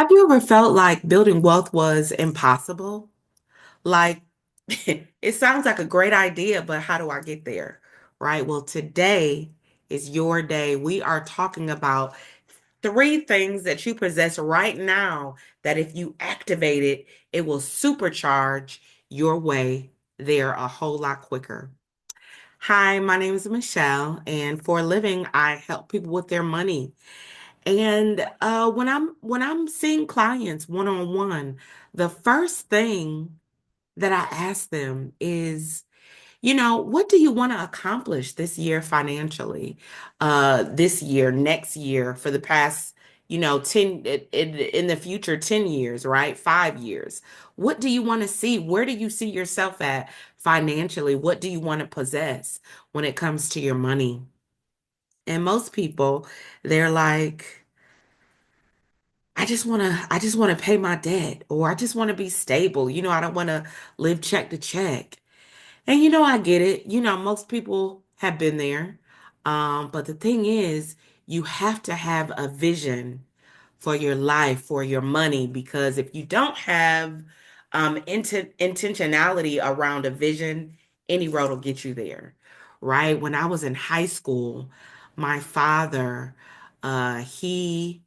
Have you ever felt like building wealth was impossible? Like, it sounds like a great idea, but how do I get there? Right? Well, today is your day. We are talking about three things that you possess right now that if you activate it, it will supercharge your way there a whole lot quicker. Hi, my name is Michelle, and for a living, I help people with their money. And when I'm seeing clients one on one, the first thing that I ask them is, what do you want to accomplish this year financially? This year, next year, for the past, 10 in the future 10 years, right? 5 years. What do you want to see? Where do you see yourself at financially? What do you want to possess when it comes to your money? And most people, they're like, I just want to pay my debt, or I just want to be stable. I don't want to live check to check. And I get it. Most people have been there. But the thing is, you have to have a vision for your life, for your money, because if you don't have intentionality around a vision, any road will get you there, right? When I was in high school, my father, he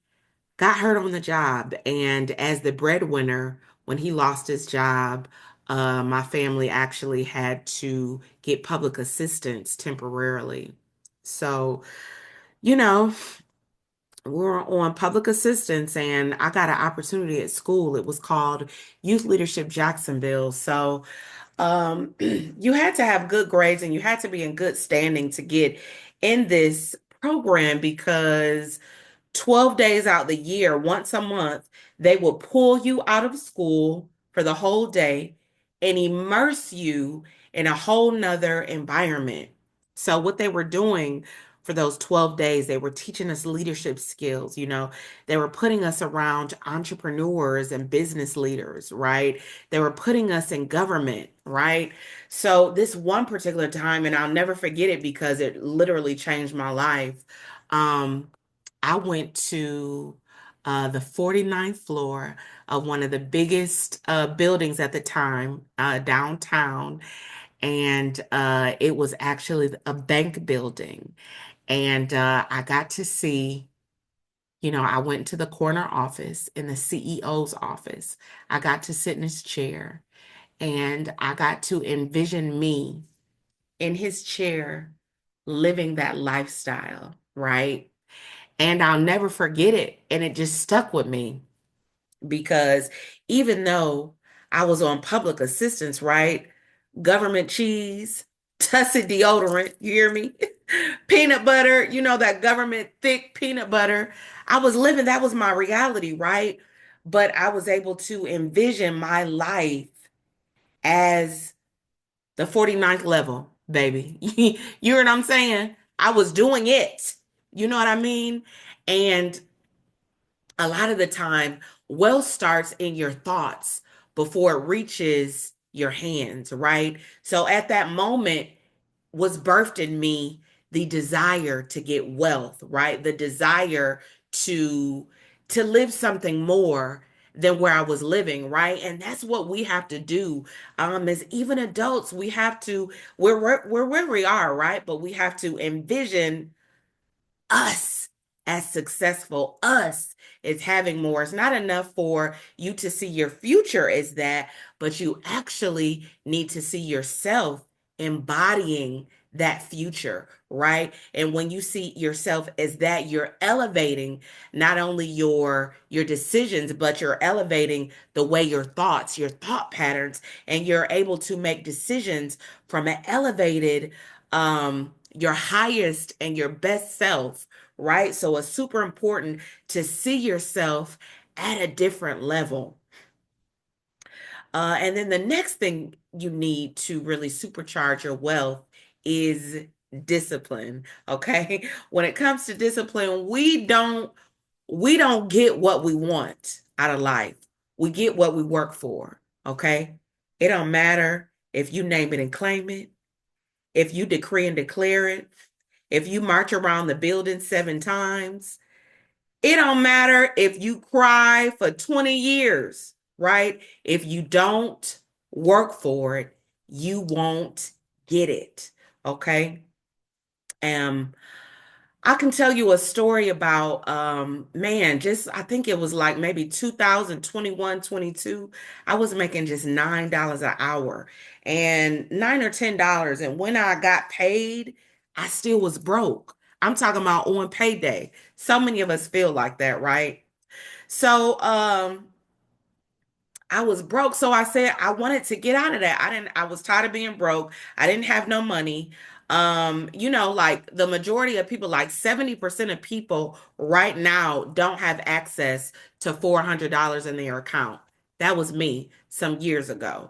got hurt on the job. And as the breadwinner, when he lost his job, my family actually had to get public assistance temporarily. So, you know, we're on public assistance, and I got an opportunity at school. It was called Youth Leadership Jacksonville. So, you had to have good grades and you had to be in good standing to get in this program because 12 days out the year, once a month, they will pull you out of school for the whole day and immerse you in a whole nother environment. So, what they were doing for those 12 days, they were teaching us leadership skills. They were putting us around entrepreneurs and business leaders, right? They were putting us in government, right? So, this one particular time, and I'll never forget it because it literally changed my life. Um, I went to the 49th floor of one of the biggest buildings at the time, downtown, and it was actually a bank building. And I got to see, I went to the corner office in the CEO's office. I got to sit in his chair, and I got to envision me in his chair living that lifestyle, right? And I'll never forget it. And it just stuck with me because even though I was on public assistance, right? Government cheese, Tussie deodorant, you hear me? Peanut butter, that government thick peanut butter. I was living, that was my reality, right? But I was able to envision my life as the 49th level, baby. You know what I'm saying? I was doing it. You know what I mean? And a lot of the time, wealth starts in your thoughts before it reaches your hands, right? So at that moment was birthed in me the desire to get wealth, right? The desire to to live something more than where I was living, right? And that's what we have to do. As even adults, we have to we're where we are, right? But we have to envision us as successful, us is having more. It's not enough for you to see your future as that, but you actually need to see yourself embodying that future, right? And when you see yourself as that, you're elevating not only your decisions, but you're elevating the way your thought patterns, and you're able to make decisions from an elevated your highest and your best self, right? So it's super important to see yourself at a different level. And then the next thing you need to really supercharge your wealth is discipline. Okay. When it comes to discipline, we don't get what we want out of life. We get what we work for. Okay. It don't matter if you name it and claim it, if you decree and declare it, if you march around the building 7 times, It don't matter if you cry for 20 years, right? If you don't work for it, you won't get it. Okay. Um, I can tell you a story about man, just I think it was like maybe 2021, 22. I was making just $9 an hour and $9 or $10. And when I got paid, I still was broke. I'm talking about on payday. So many of us feel like that, right? So I was broke. So I said I wanted to get out of that. I was tired of being broke. I didn't have no money. Like the majority of people, like 70% of people right now don't have access to $400 in their account. That was me some years ago.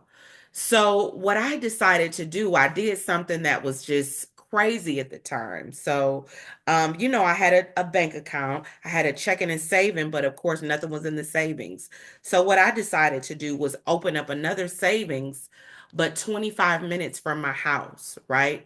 So what I decided to do, I did something that was just crazy at the time. So, I had a bank account, I had a checking and saving, but of course nothing was in the savings. So what I decided to do was open up another savings, but 25 minutes from my house, right?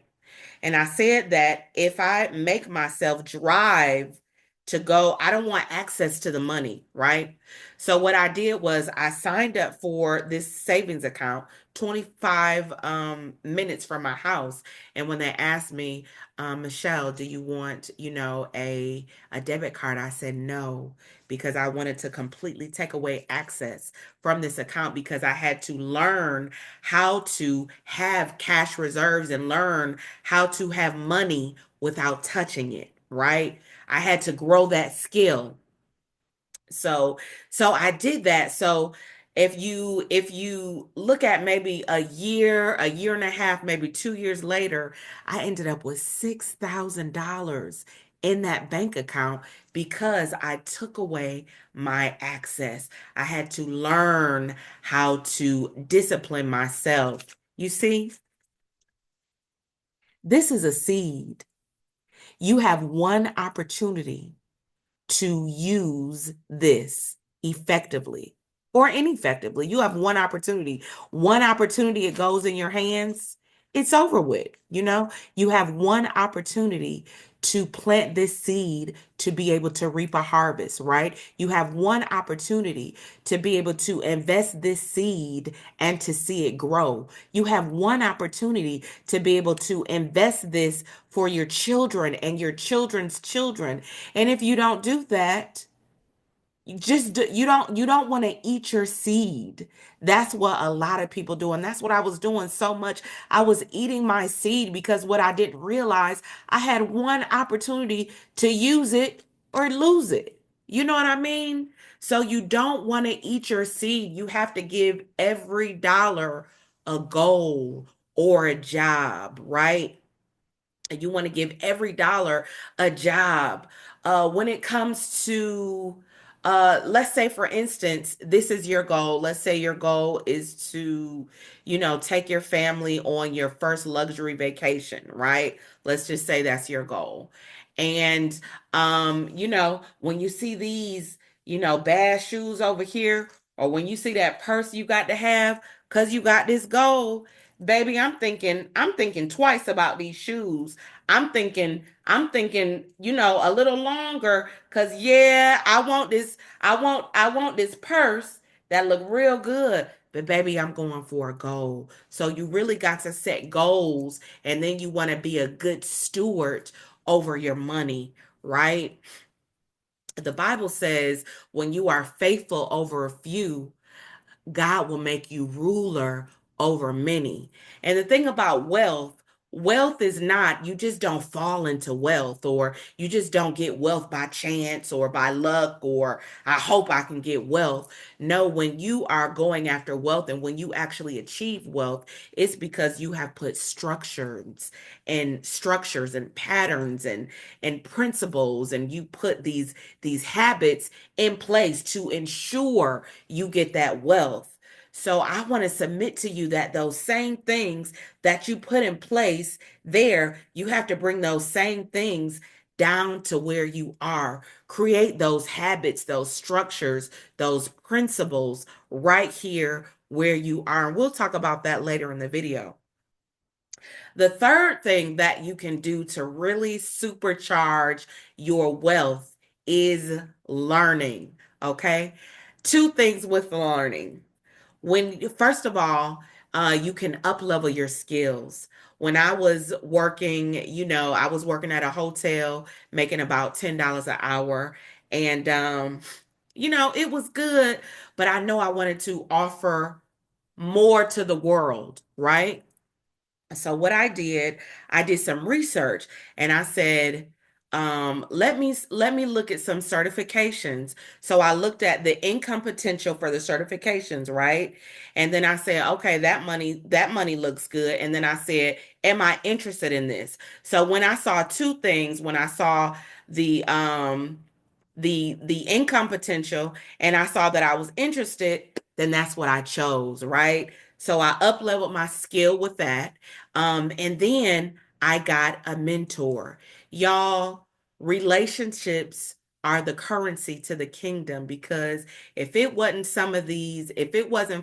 And I said that if I make myself drive to go, I don't want access to the money, right? So what I did was I signed up for this savings account 25 minutes from my house. And when they asked me, Michelle, do you want, a debit card? I said no, because I wanted to completely take away access from this account because I had to learn how to have cash reserves and learn how to have money without touching it, right? I had to grow that skill. So so I did that. So if you look at maybe a year and a half, maybe 2 years later, I ended up with $6,000 in that bank account because I took away my access. I had to learn how to discipline myself. You see, this is a seed. You have one opportunity to use this effectively or ineffectively. You have one opportunity. One opportunity, it goes in your hands, it's over with. You have one opportunity to plant this seed to be able to reap a harvest, right? You have one opportunity to be able to invest this seed and to see it grow. You have one opportunity to be able to invest this for your children and your children's children. And if you don't do that, you don't want to eat your seed. That's what a lot of people do, and that's what I was doing so much. I was eating my seed because what I didn't realize, I had one opportunity to use it or lose it. You know what I mean? So you don't want to eat your seed. You have to give every dollar a goal or a job, right? And you want to give every dollar a job. When it comes to, let's say, for instance, this is your goal. Let's say your goal is to, take your family on your first luxury vacation, right? Let's just say that's your goal. And, when you see these, bad shoes over here, or when you see that purse you got to have because you got this goal, baby, I'm thinking twice about these shoes. I'm thinking, a little longer because yeah, I want this purse that look real good. But baby, I'm going for a goal. So you really got to set goals and then you want to be a good steward over your money, right? The Bible says when you are faithful over a few, God will make you ruler over many. And the thing about wealth, wealth is not, you just don't fall into wealth or you just don't get wealth by chance or by luck or I hope I can get wealth. No, when you are going after wealth and when you actually achieve wealth, it's because you have put structures and patterns and principles and you put these habits in place to ensure you get that wealth. So I want to submit to you that those same things that you put in place there, you have to bring those same things down to where you are. Create those habits, those structures, those principles right here where you are. And we'll talk about that later in the video. The third thing that you can do to really supercharge your wealth is learning. Okay. Two things with learning. First of all, you can up level your skills. When I was working, I was working at a hotel making about $10 an hour. And, it was good, but I know I wanted to offer more to the world, right? So what I did some research and I said, let me look at some certifications. So I looked at the income potential for the certifications, right? And then I said, okay, that money looks good. And then I said, am I interested in this? So when I saw two things, when I saw the the income potential and I saw that I was interested, then that's what I chose, right? So I up leveled my skill with that. And then I got a mentor. Y'all, relationships are the currency to the kingdom because if it wasn't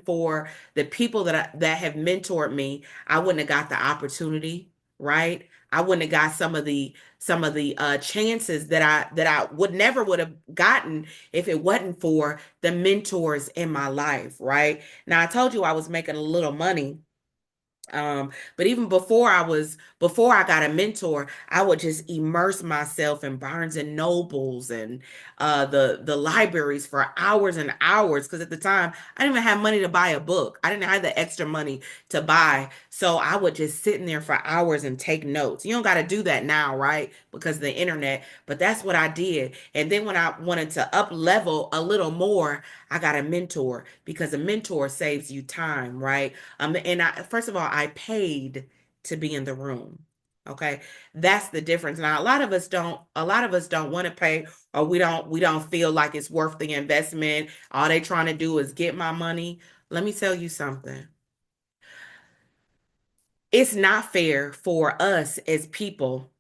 for the people that have mentored me, I wouldn't have got the opportunity, right? I wouldn't have got some of the chances that I would have gotten if it wasn't for the mentors in my life, right? Now I told you I was making a little money. But even before I got a mentor, I would just immerse myself in Barnes and Nobles and the libraries for hours and hours. Because at the time, I didn't even have money to buy a book. I didn't have the extra money to buy, so I would just sit in there for hours and take notes. You don't got to do that now, right? Because of the internet. But that's what I did. And then when I wanted to up level a little more, I got a mentor because a mentor saves you time, right? And first of all, I paid to be in the room. Okay. That's the difference. Now, a lot of us don't want to pay, or we don't feel like it's worth the investment. All they trying to do is get my money. Let me tell you something. It's not fair for us as people.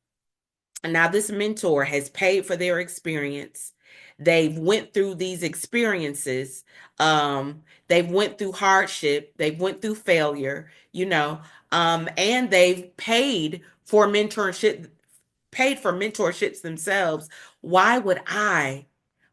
Now, this mentor has paid for their experience. They've went through these experiences. They've went through hardship. They've went through failure, and they've paid for mentorships themselves. Why would I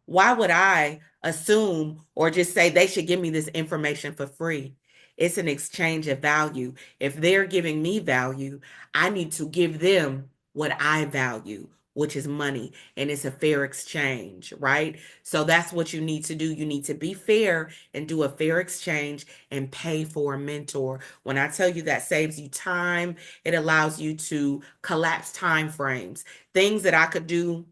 why would I assume or just say they should give me this information for free? It's an exchange of value. If they're giving me value, I need to give them what I value, which is money, and it's a fair exchange, right? So that's what you need to do. You need to be fair and do a fair exchange and pay for a mentor. When I tell you that saves you time, it allows you to collapse time frames. Things that I could do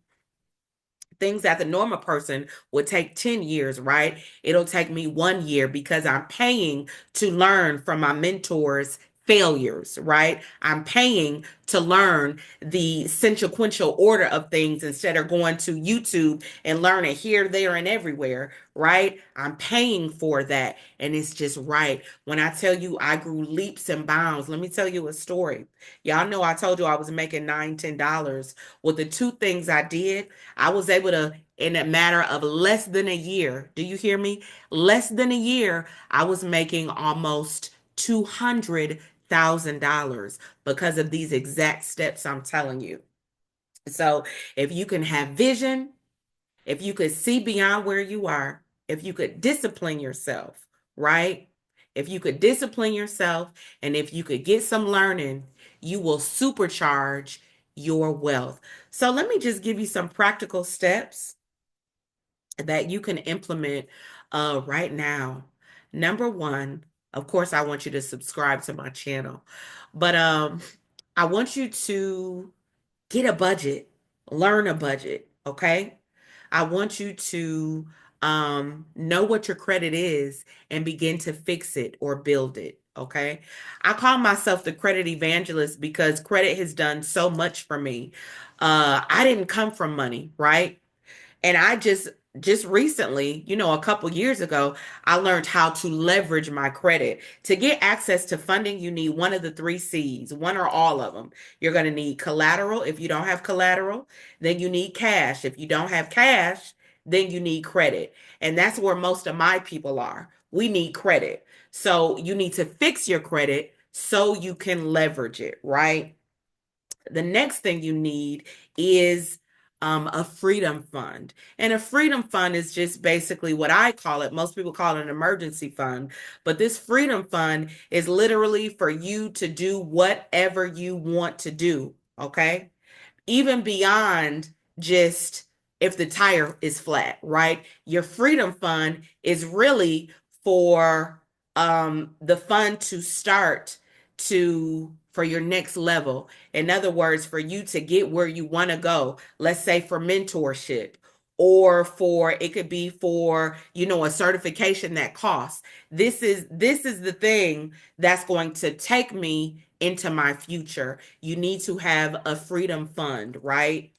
things that the normal person would take 10 years, right? It'll take me 1 year because I'm paying to learn from my mentors' failures, right? I'm paying to learn the sequential order of things instead of going to YouTube and learning here, there, and everywhere, right? I'm paying for that. And it's just right. When I tell you I grew leaps and bounds, let me tell you a story. Y'all know I told you I was making $9, $10. Well, the two things I did, I was able to, in a matter of less than a year, do you hear me? Less than a year, I was making almost $200,000 because of these exact steps I'm telling you. So if you can have vision, if you could see beyond where you are, if you could discipline yourself, right? If you could discipline yourself and if you could get some learning, you will supercharge your wealth. So let me just give you some practical steps that you can implement right now. Number one, of course, I want you to subscribe to my channel, but I want you to get a budget, learn a budget, okay? I want you to know what your credit is and begin to fix it or build it, okay? I call myself the credit evangelist because credit has done so much for me. I didn't come from money, right? And I just recently, a couple years ago, I learned how to leverage my credit. To get access to funding, you need one of the three C's, one or all of them. You're going to need collateral. If you don't have collateral, then you need cash. If you don't have cash, then you need credit. And that's where most of my people are. We need credit. So you need to fix your credit so you can leverage it, right? The next thing you need is a freedom fund. And a freedom fund is just basically what I call it. Most people call it an emergency fund, but this freedom fund is literally for you to do whatever you want to do. Okay, even beyond just if the tire is flat, right? Your freedom fund is really for the fund to start to for your next level. In other words, for you to get where you want to go. Let's say for mentorship, or for it could be for, a certification that costs. This is the thing that's going to take me into my future. You need to have a freedom fund, right?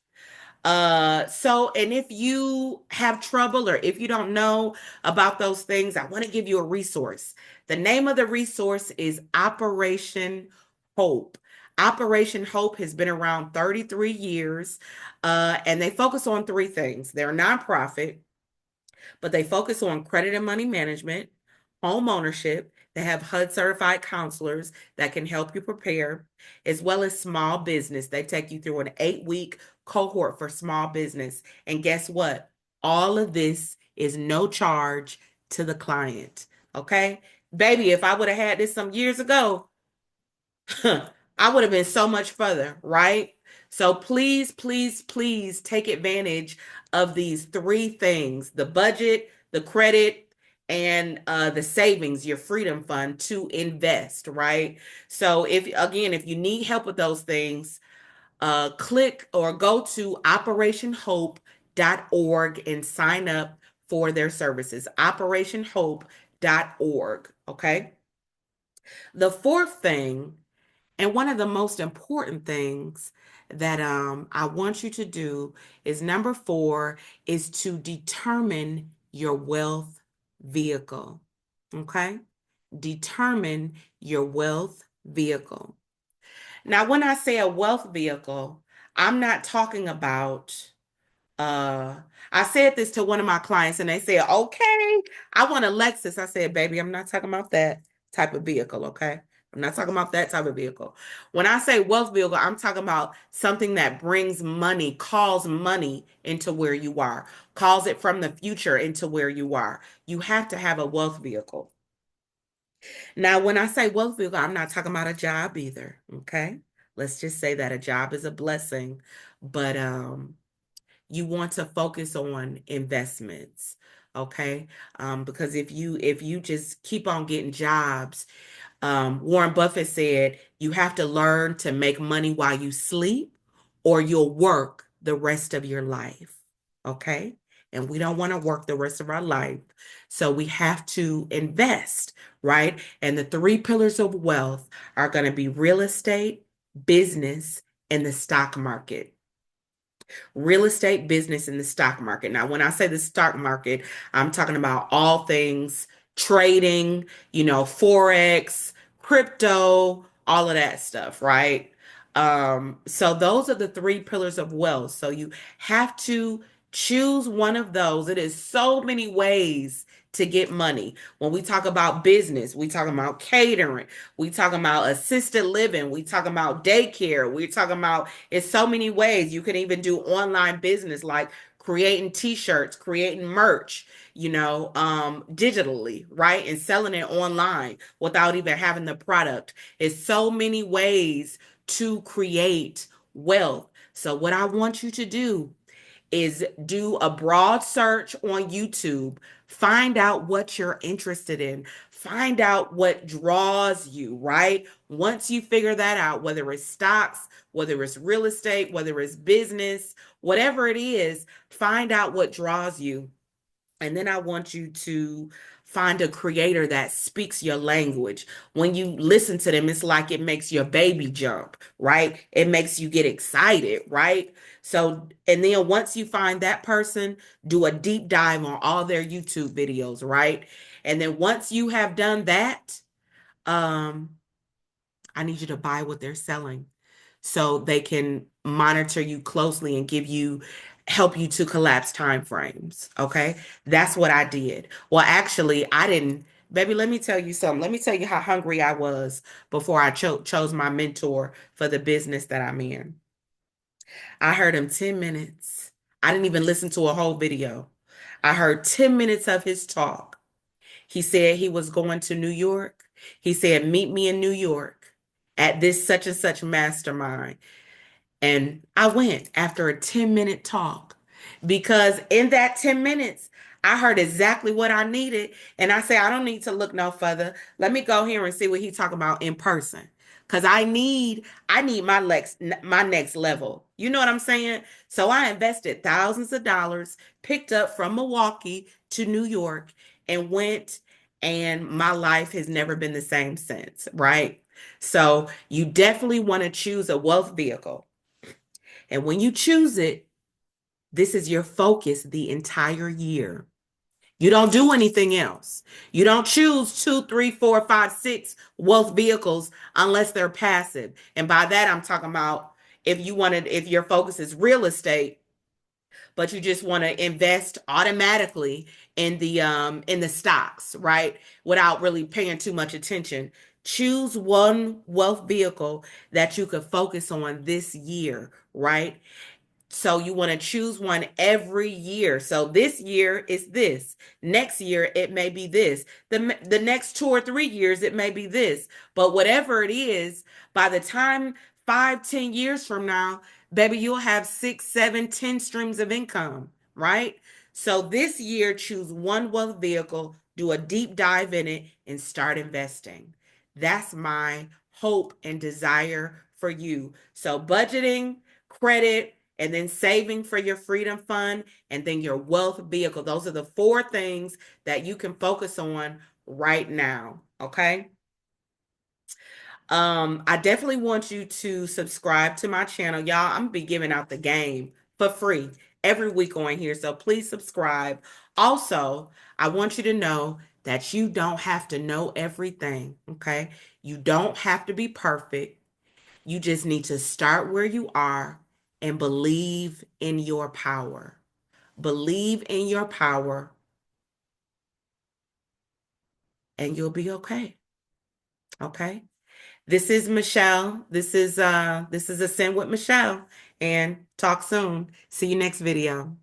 And if you have trouble or if you don't know about those things, I want to give you a resource. The name of the resource is Operation Hope. Operation Hope has been around 33 years, and they focus on three things. They're a nonprofit, but they focus on credit and money management, home ownership. They have HUD certified counselors that can help you prepare, as well as small business. They take you through an 8-week cohort for small business. And guess what? All of this is no charge to the client. Okay? Baby, if I would have had this some years ago, I would have been so much further, right? So please, please, please take advantage of these three things: the budget, the credit, and the savings, your freedom fund to invest, right? So if you need help with those things, click or go to operationhope.org and sign up for their services. Operationhope.org, okay? The fourth thing, and one of the most important things that I want you to do is number four is to determine your wealth vehicle. Okay? Determine your wealth vehicle. Now, when I say a wealth vehicle, I'm not talking about uh I said this to one of my clients and they said, okay, I want a Lexus. I said, baby, I'm not talking about that type of vehicle, okay? I'm not talking about that type of vehicle. When I say wealth vehicle, I'm talking about something that brings money, calls money into where you are, calls it from the future into where you are. You have to have a wealth vehicle. Now, when I say wealth vehicle, I'm not talking about a job either, okay? Let's just say that a job is a blessing, but you want to focus on investments, okay? Because if you just keep on getting jobs, Warren Buffett said you have to learn to make money while you sleep, or you'll work the rest of your life, okay? And we don't want to work the rest of our life, so we have to invest, right? And the three pillars of wealth are going to be real estate, business, and the stock market. Real estate, business, and the stock market. Now, when I say the stock market, I'm talking about all things trading, Forex, crypto, all of that stuff, right? So those are the three pillars of wealth. So you have to choose one of those. It is so many ways to get money. When we talk about business, we talk about catering, we talk about assisted living, we talk about daycare, we talk about it's so many ways. You can even do online business like creating t-shirts, creating merch, digitally, right? And selling it online without even having the product. It's so many ways to create wealth. So what I want you to do is do a broad search on YouTube, find out what you're interested in, find out what draws you, right? Once you figure that out, whether it's stocks, whether it's real estate, whether it's business, whatever it is, find out what draws you. And then I want you to find a creator that speaks your language. When you listen to them, it's like it makes your baby jump, right? It makes you get excited, right? So, and then once you find that person, do a deep dive on all their YouTube videos, right? And then once you have done that, um, I need you to buy what they're selling so they can monitor you closely and help you to collapse time frames. Okay. That's what I did. Well, actually, I didn't. Baby, let me tell you something. Let me tell you how hungry I was before I chose my mentor for the business that I'm in. I heard him 10 minutes. I didn't even listen to a whole video. I heard 10 minutes of his talk. He said he was going to New York. He said, meet me in New York at this such and such mastermind. And I went after a 10-minute talk because in that 10 minutes, I heard exactly what I needed. And I said, I don't need to look no further. Let me go here and see what he's talking about in person. Cause I need my next level. You know what I'm saying? So I invested thousands of dollars, picked up from Milwaukee to New York and went, and my life has never been the same since, right? So you definitely want to choose a wealth vehicle. And when you choose it, this is your focus the entire year. You don't do anything else. You don't choose two, three, four, five, six wealth vehicles unless they're passive. And by that, I'm talking about if your focus is real estate, but you just want to invest automatically in the stocks, right? Without really paying too much attention. Choose one wealth vehicle that you could focus on this year, right? So you want to choose one every year. So this year is this. Next year it may be this. The next 2 or 3 years it may be this. But whatever it is, by the time 5, 10 years from now, baby, you'll have 6, 7, 10 streams of income, right? So this year, choose one wealth vehicle, do a deep dive in it, and start investing. That's my hope and desire for you. So budgeting, credit, and then saving for your freedom fund, and then your wealth vehicle. Those are the four things that you can focus on right now. Okay. I definitely want you to subscribe to my channel. Y'all, I'm gonna be giving out the game for free every week on here. So please subscribe. Also, I want you to know that you don't have to know everything. Okay. You don't have to be perfect. You just need to start where you are and believe in your power. Believe in your power and you'll be okay. Okay? This is Michelle. This is Ascend with Michelle, and talk soon. See you next video.